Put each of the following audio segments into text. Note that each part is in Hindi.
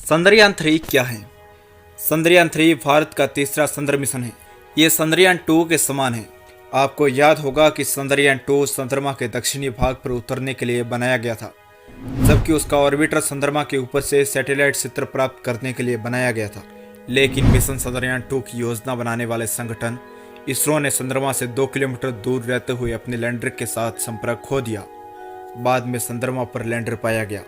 चंद्रयान-3 क्या है? चंद्रयान-3 भारत का तीसरा चंद्र मिशन है। ये चंद्रयान-2 के समान है। आपको याद होगा कि चंद्रयान-2 चंद्रमा के दक्षिणी भाग पर उतरने के लिए बनाया गया था, जबकि उसका ऑर्बिटर चंद्रमा के ऊपर से सैटेलाइट चित्र प्राप्त करने के लिए बनाया गया था। लेकिन मिशन चंद्रयान-2 की योजना बनाने वाले संगठन इसरो ने चंद्रमा से 2 किलोमीटर दूर रहते हुए अपने लैंडर के साथ संपर्क खो दिया। बाद में चंद्रमा पर लैंडर पाया गया,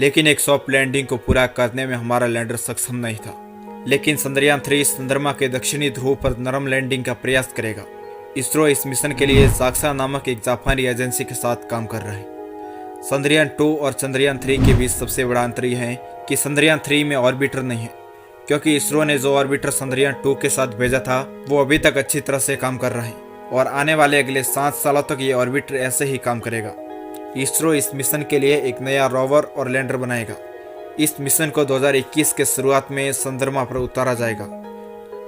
लेकिन एक सॉफ्ट लैंडिंग को पूरा करने में हमारा लैंडर सक्षम नहीं था। लेकिन चंद्रयान-3 चंद्रमा के दक्षिणी ध्रुव पर नरम लैंडिंग का प्रयास करेगा। इसरो इस मिशन के लिए जाक्सा नामक एक जापानी एजेंसी के साथ काम कर रहा है। चंद्रयान-2 और चंद्रयान-3 के बीच सबसे बड़ा अंतर यह है कि चंद्रयान-3 में ऑर्बिटर नहीं है, क्योंकि इसरो ने जो ऑर्बिटर चंद्रयान-2 के साथ भेजा था वो अभी तक अच्छी तरह से काम कर रहा है और आने वाले अगले 7 सालों तक ये ऑर्बिटर ऐसे ही काम करेगा। इसरो इस मिशन के लिए एक नया रोवर और लैंडर बनाएगा। इस मिशन को 2021 के शुरुआत में चंद्रमा पर उतारा जाएगा।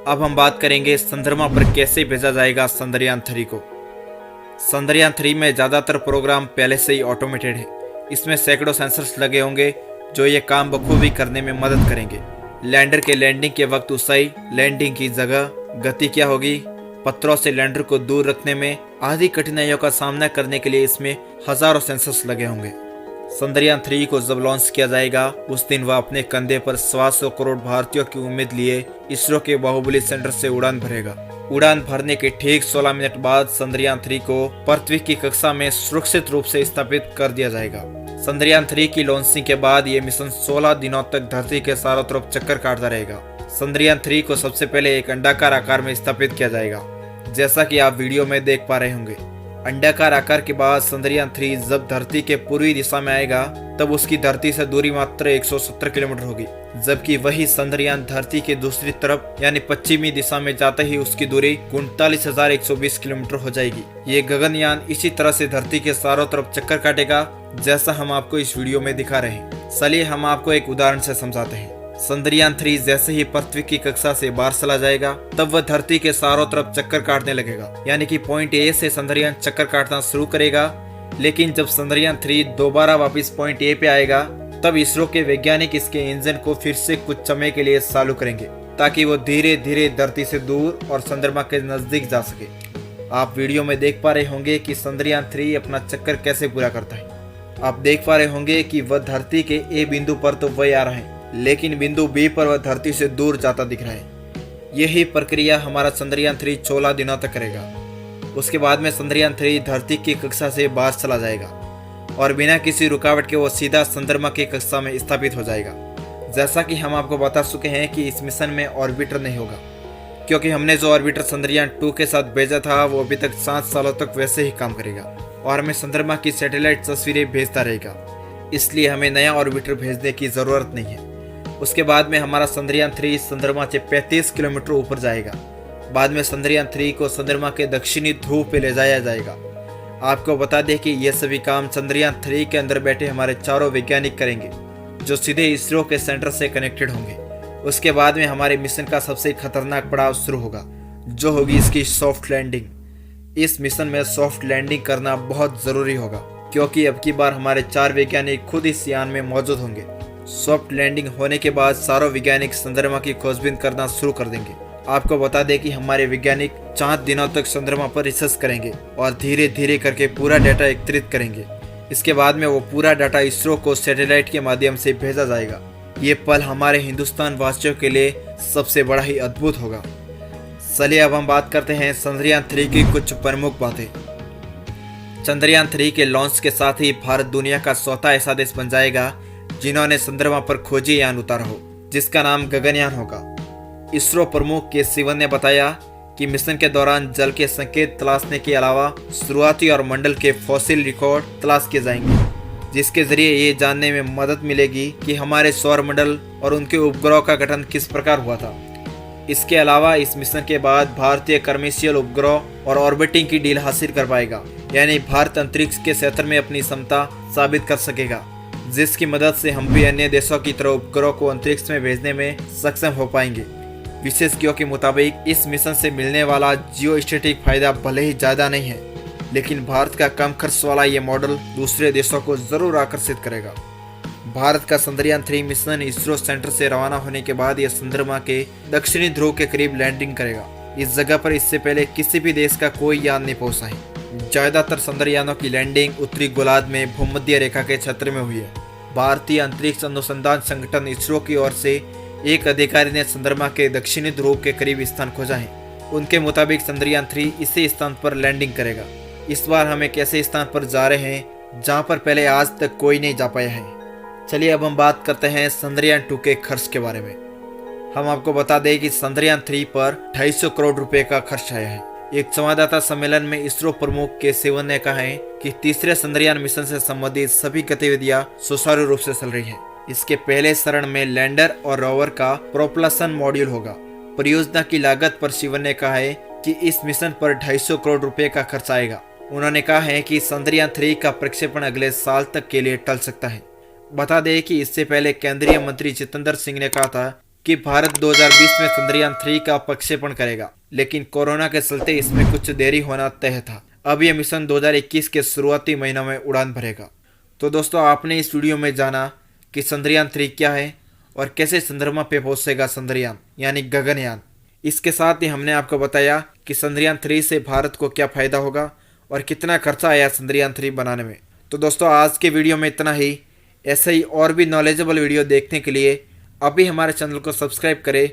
अब हम बात करेंगे चंद्रमा पर कैसे भेजा जाएगा चंद्रयान-3 को। चंद्रयान-3 में ज़्यादातर प्रोग्राम पहले से ही ऑटोमेटेड है। इसमें सैकड़ों सेंसर्स लगे होंगे जो ये काम बखूबी करने में मदद करेंगे। लैंडर के लैंडिंग के वक्त ऊंचाई, लैंडिंग की जगह, गति क्या होगी, पत्थरों से लैंडर को दूर रखने में आदि कठिनाइयों का सामना करने के लिए इसमें हजारों सेंसर्स लगे होंगे। चंद्रयान-3 को जब लॉन्च किया जाएगा उस दिन वह अपने कंधे पर 100 करोड़ भारतीयों की उम्मीद लिए इसरो के बाहुबली सेंटर से उड़ान भरेगा। उड़ान भरने के ठीक 16 मिनट बाद चंद्रयान-3 को पृथ्वी की कक्षा में सुरक्षित रूप से स्थापित कर दिया जाएगा। चंद्रयान-3 की लॉन्चिंग के बाद ये मिशन 16 दिनों तक धरती के चारों तरफ चक्कर काटता रहेगा। चंद्रयान-3 को सबसे पहले एक अंडाकार आकार में स्थापित किया जाएगा, जैसा कि आप वीडियो में देख पा रहे होंगे। अंडाकार आकार के बाद चंद्रयान-3 जब धरती के पूर्वी दिशा में आएगा तब उसकी धरती से दूरी मात्र 170 किलोमीटर होगी, जबकि वही चंद्रयान धरती के दूसरी तरफ यानी पश्चिमी दिशा में जाते ही उसकी दूरी 39,120 किलोमीटर हो जाएगी। ये गगनयान इसी तरह से धरती के चारों तरफ चक्कर काटेगा, जैसा हम आपको इस वीडियो में दिखा रहे हैं। चलिए हम आपको एक उदाहरण से समझाते हैं। चंद्रयान-3 जैसे ही पृथ्वी की कक्षा से बाहर चला जाएगा तब वह धरती के चारों तरफ चक्कर काटने लगेगा, यानी कि पॉइंट ए से चंद्रयान चक्कर काटना शुरू करेगा। लेकिन जब चंद्रयान-3 दोबारा वापस पॉइंट ए पे आएगा तब इसरो के वैज्ञानिक इसके इंजन को फिर से कुछ समय के लिए चालू करेंगे, ताकि वो धीरे धीरे धरती से दूर और चंद्रमा के नजदीक जा सके। आप वीडियो में देख पा रहे होंगे कि चंद्रयान-3 अपना चक्कर कैसे पूरा करता है। आप देख पा रहे होंगे कि वह धरती के ए बिंदु पर तो वह आ रहा है, लेकिन बिंदु बी पर वह धरती से दूर जाता दिख रहा है। यही प्रक्रिया हमारा चंद्रयान-3 16 दिनों तक करेगा। उसके बाद में चंद्रयान-3 धरती की कक्षा से बाहर चला जाएगा और बिना किसी रुकावट के वो सीधा चंद्रमा की कक्षा में स्थापित हो जाएगा। जैसा कि हम आपको बता चुके हैं कि इस मिशन में ऑर्बिटर नहीं होगा, क्योंकि हमने जो ऑर्बिटर चंद्रयान-2 के साथ भेजा था वो अभी तक 7 सालों तक वैसे ही काम करेगा और हमें चंद्रमा की सैटेलाइट तस्वीरें भेजता रहेगा। इसलिए हमें नया ऑर्बिटर भेजने की जरूरत नहीं है। उसके बाद में हमारा चंद्रयान-3 चंद्रमा से 35 किलोमीटर ऊपर जाएगा। बाद में चंद्रयान-3 को चंद्रमा के दक्षिणी ध्रुव पे ले जाया जाएगा। आपको बता दें कि यह सभी काम चंद्रयान-3 के अंदर बैठे हमारे चारों वैज्ञानिक करेंगे, जो सीधे इसरो के सेंटर से कनेक्टेड होंगे। उसके बाद में हमारे मिशन का सबसे खतरनाक पड़ाव शुरू होगा, जो होगी इसकी सॉफ्ट लैंडिंग। इस मिशन में सॉफ्ट लैंडिंग करना बहुत जरूरी होगा, क्योंकि अब की बार हमारे 4 वैज्ञानिक खुद इस यान में मौजूद होंगे। सॉफ्ट लैंडिंग होने के बाद सारों वैज्ञानिक चंद्रमा की खोजबीन करना शुरू कर देंगे। आपको बता दें कि हमारे वैज्ञानिक 4 दिनों तक चंद्रमा पर रिसर्च करेंगे और धीरे धीरे करके पूरा डाटा एकत्रित करेंगे। इसके बाद में वो पूरा डाटा इसरो को सैटेलाइट के माध्यम से भेजा जाएगा। ये पल हमारे हिंदुस्तान वासियों के लिए सबसे बड़ा ही अद्भुत होगा। चलिए अब हम बात करते हैं चंद्रयान-3 की कुछ प्रमुख बातें। चंद्रयान-3 के लॉन्च के साथ ही भारत दुनिया का चौथा ऐसा देश बन जाएगा जिन्होंने चंद्रमा पर खोजी यान उतारा हो, जिसका नाम गगनयान होगा। इसरो प्रमुख के सिवन ने बताया कि मिशन के दौरान जल के संकेत तलाशने के अलावा शुरुआती और मंडल के फॉसिल रिकॉर्ड तलाश किए जाएंगे, जिसके जरिए ये जानने में मदद मिलेगी कि हमारे सौर मंडल और उनके उपग्रहों का गठन किस प्रकार हुआ था। इसके अलावा इस मिशन के बाद भारतीय कमर्शियल उपग्रह और ऑर्बिटिंग की डील हासिल कर पाएगा, यानी भारत अंतरिक्ष के क्षेत्र में अपनी क्षमता साबित कर सकेगा, जिसकी मदद से हम भी अन्य देशों की तरह उपग्रह को अंतरिक्ष में भेजने में सक्षम हो पाएंगे। विशेषज्ञों के मुताबिक इस मिशन से मिलने वाला जियो स्टैटिक फायदा भले ही ज़्यादा नहीं है, लेकिन भारत का कम खर्च वाला ये मॉडल दूसरे देशों को जरूर आकर्षित करेगा। भारत का चंद्रयान 3 मिशन इसरो सेंटर से रवाना होने के बाद यह चंद्रमा के दक्षिणी ध्रुव के करीब लैंडिंग करेगा। इस जगह पर इससे पहले किसी भी देश का कोई यान नहीं पहुंचा है। ज्यादातर चंद्रयानों की लैंडिंग उत्तरी गोलार्ध में भूमध्य रेखा के क्षेत्र में हुई है। भारतीय अंतरिक्ष अनुसंधान संगठन इसरो की ओर से एक अधिकारी ने चंद्रमा के दक्षिणी ध्रुव के करीब स्थान खोजा है। उनके मुताबिक चंद्रयान 3 इसी स्थान पर लैंडिंग करेगा। इस बार हम एक ऐसे स्थान पर जा रहे हैं जहां पर पहले आज तक कोई नहीं जा पाया है। चलिए अब हम बात करते हैं चंद्रयान 2 के खर्च के बारे में। हम आपको बता दें कि चंद्रयान 3 पर 250 करोड़ रुपए का खर्च आया है। एक संवाददाता सम्मेलन में इसरो प्रमुख के सिवन ने कहा है कि तीसरे चंद्रयान मिशन से संबंधित सभी गतिविधियां सुचारू रूप से चल रही हैं। इसके पहले चरण में लैंडर और रोवर का प्रोपल्शन मॉड्यूल होगा। परियोजना की लागत पर सिवन ने कहा है कि इस मिशन पर 250 करोड़ रुपए का खर्च आएगा। उन्होंने कहा है कि चंद्रयान 3 का प्रक्षेपण अगले साल तक के लिए टल सकता है। बता दें कि इससे पहले केंद्रीय मंत्री जितेंद्र सिंह ने कहा था कि भारत 2020 में चंद्रयान 3 का प्रक्षेपण करेगा, लेकिन कोरोना के चलते इसमें कुछ देरी होना तय था। अब यह मिशन 2021 के शुरुआती महीनों में उड़ान भरेगा। तो दोस्तों, आपने इस वीडियो में जाना कि चंद्रयान 3 क्या है और कैसे चंद्रमा पे पहुंचेगा चंद्रयान यानी गगनयान। इसके साथ ही हमने आपको बताया कि चंद्रयान 3 से भारत को क्या फायदा होगा और कितना खर्चा आया चंद्रयान 3 बनाने में। तो दोस्तों, आज के वीडियो में इतना ही। ऐसे ही और भी नॉलेजेबल वीडियो देखने के लिए अभी हमारे चैनल को सब्सक्राइब करें।